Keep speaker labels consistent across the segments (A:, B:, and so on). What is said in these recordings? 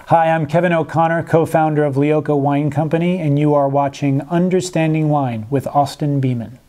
A: Hi, I'm Kevin O'Connor, co-founder of Lioco Wine Company, and you are watching Understanding Wine with Austin Beeman.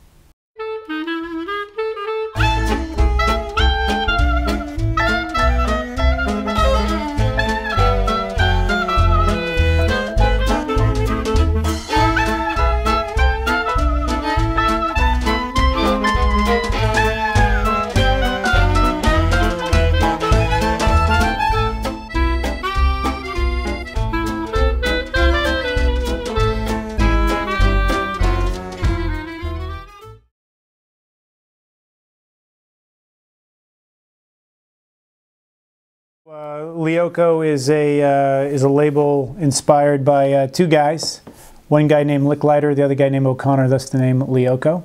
A: Lioco is a label inspired by two guys, one guy named Licklider, the other guy named O'Connor, thus the name Lioco.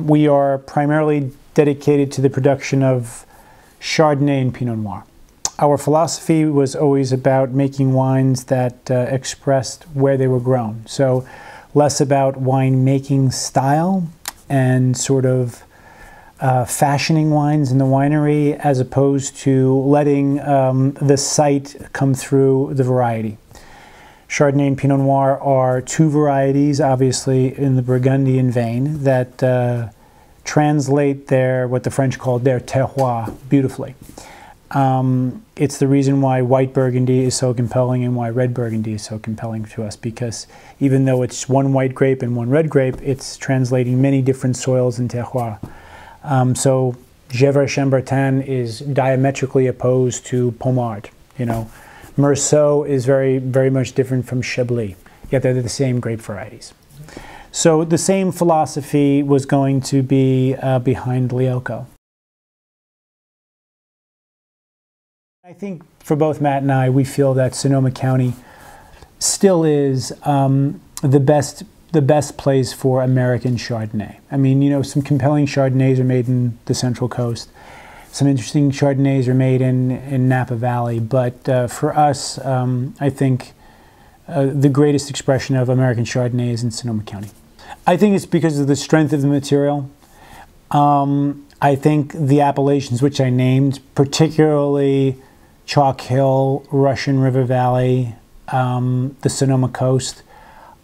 A: We are primarily dedicated to the production of Chardonnay and Pinot Noir. Our philosophy was always about making wines that expressed where they were grown. So less about wine making style and sort of fashioning wines in the winery, as opposed to letting the site come through the variety. Chardonnay and Pinot Noir are two varieties, obviously in the Burgundian vein, that translate what the French call their terroir beautifully. It's the reason why white Burgundy is so compelling and why red Burgundy is so compelling to us, because even though it's one white grape and one red grape, it's translating many different soils and terroir. So Gevrey-Chambertin is diametrically opposed to Pommard. You know, Meursault is very much different from Chablis, yet they're the same grape varieties. So the same philosophy was going to be behind Lioco. I think for both Matt and I, we feel that Sonoma County still is the best place for American Chardonnay. I mean, you know, some compelling Chardonnays are made in the Central Coast. Some interesting Chardonnays are made in Napa Valley. But for us, I think the greatest expression of American Chardonnay is in Sonoma County. I think it's because of the strength of the material. I think the appellations which I named, particularly Chalk Hill, Russian River Valley, the Sonoma Coast,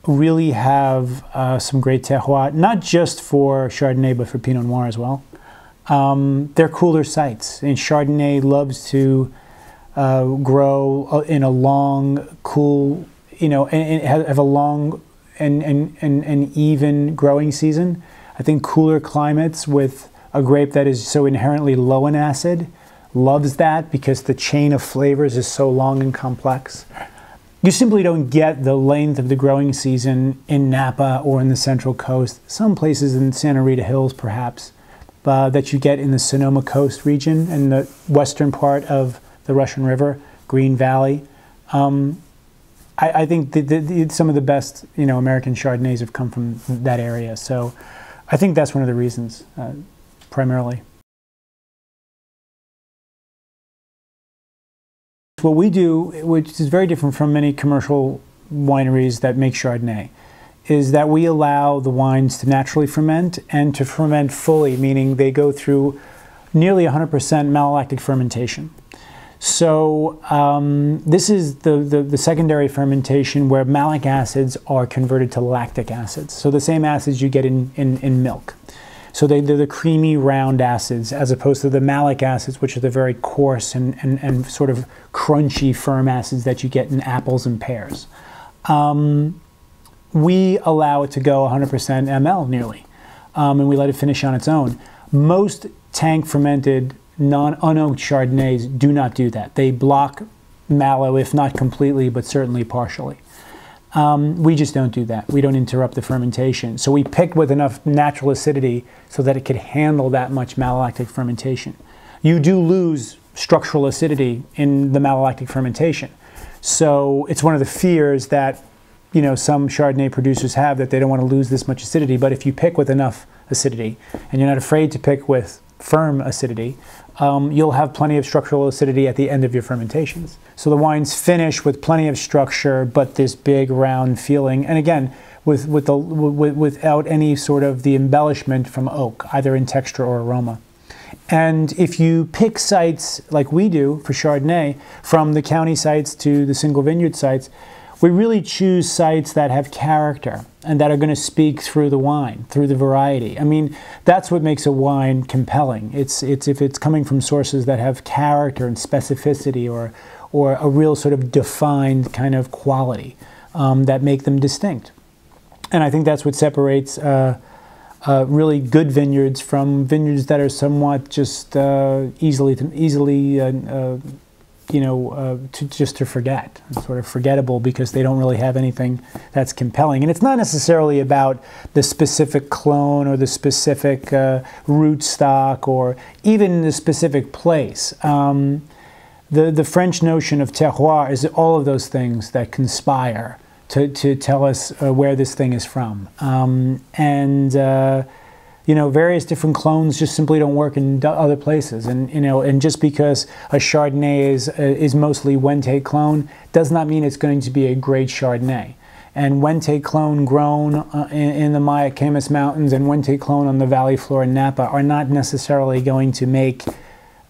A: really have some great terroir, not just for Chardonnay, but for Pinot Noir as well. They're cooler sites, and Chardonnay loves to grow in a long, cool, you know, and have a long and even growing season. I think cooler climates with a grape that is so inherently low in acid loves that, because the chain of flavors is so long and complex. You simply don't get the length of the growing season in Napa or in the Central Coast, some places in Santa Rita Hills perhaps, that you get in the Sonoma Coast region and the western part of the Russian River, Green Valley. I think some of the best, you know, American Chardonnays have come from that area. So I think that's one of the reasons, primarily. What we do, which is very different from many commercial wineries that make Chardonnay, is that we allow the wines to naturally ferment and to ferment fully, meaning they go through nearly 100% malolactic fermentation. So this is the secondary fermentation where malic acids are converted to lactic acids. So the same acids you get in milk. So they're the creamy, round acids, as opposed to the malic acids, which are the very coarse and sort of crunchy, firm acids that you get in apples and pears. We allow it to go 100% ml nearly, and we let it finish on its own. Most tank-fermented, unoaked Chardonnays do not do that. They block mallow, if not completely, but certainly partially. We just don't do that. We don't interrupt the fermentation. So we pick with enough natural acidity so that it could handle that much malolactic fermentation. You do lose structural acidity in the malolactic fermentation. So it's one of the fears that, you know, some Chardonnay producers have, that they don't want to lose this much acidity. But if you pick with enough acidity, and you're not afraid to pick with firm acidity, you'll have plenty of structural acidity at the end of your fermentations. So the wines finish with plenty of structure, but this big round feeling, and again, without any sort of the embellishment from oak, either in texture or aroma. And if you pick sites like we do for Chardonnay, from the county sites to the single vineyard sites, we really choose sites that have character and that are going to speak through the wine, through the variety. I mean, that's what makes a wine compelling. It's if it's coming from sources that have character and specificity, or a real sort of defined kind of quality that make them distinct. And I think that's what separates really good vineyards from vineyards that are somewhat just easily to forget, sort of forgettable, because they don't really have anything that's compelling. And it's not necessarily about the specific clone or the specific root stock or even the specific place. The French notion of terroir is all of those things that conspire to tell us where this thing is from. Various different clones just simply don't work in other places. And just because a Chardonnay is mostly Wente clone does not mean it's going to be a great Chardonnay. And Wente clone grown in the Mayacamas Mountains and Wente clone on the Valley floor in Napa are not necessarily going to make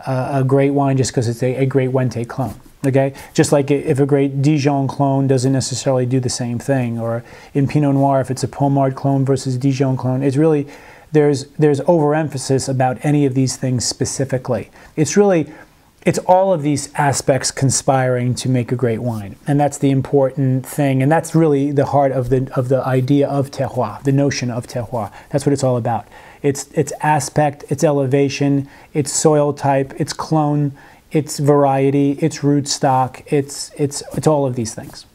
A: a great wine just because it's a great Wente clone. Okay, just like if a great Dijon clone doesn't necessarily do the same thing, or in Pinot Noir, if it's a Pommard clone versus Dijon clone, it's really, there's overemphasis about any of these things specifically. It's all of these aspects conspiring to make a great wine, and that's the important thing, and that's really the heart of the idea of terroir, the notion of terroir. That's what it's all about. It's aspect, its elevation, its soil type, its clone, its variety, its root stock, it's all of these things.